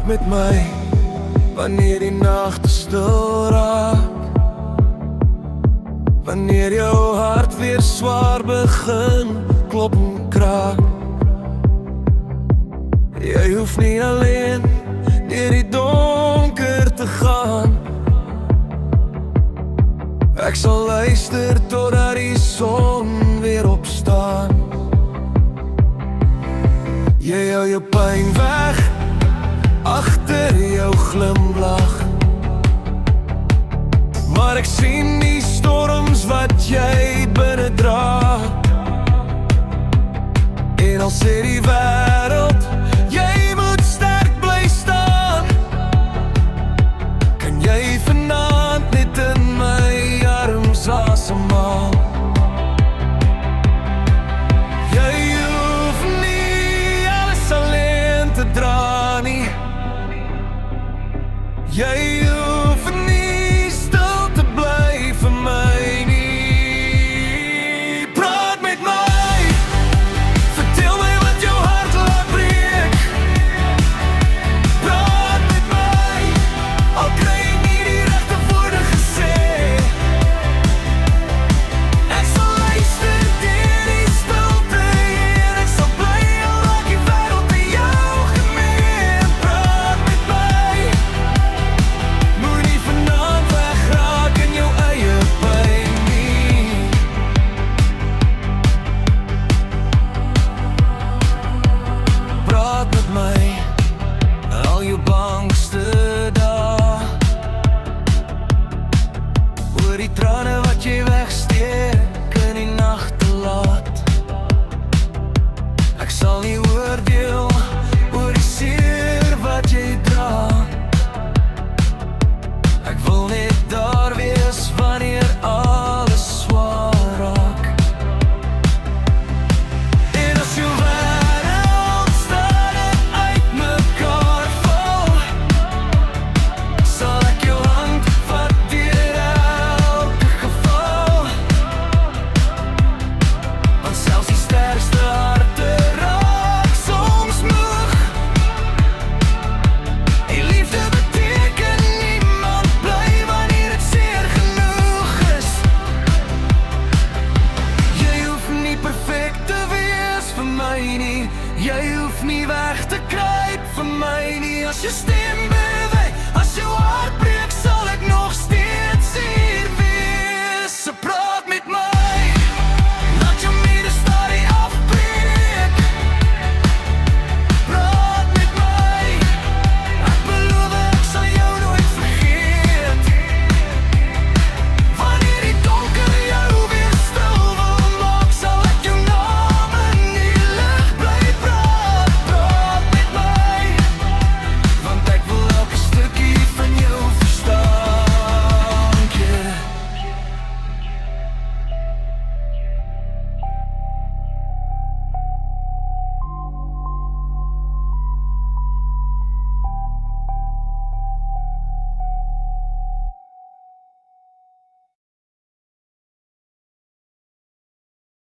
praat met my wanneer die nag te stil raak, wanneer jou hart weer swaar begin klop en kraak. Jy hoef nie alleen deur die donker te gaan. Ek sal luister totdat die son weer opstaan. Jy hou jou pyn weg agter jou glimlach, maar ek sien die storms wat jy binne dra. En al sê die wêreld jy moet sterk bly staan, kan jy vanaand net in my arms asemhaal. Jy hoef nie alles alleen te dra nie. Jy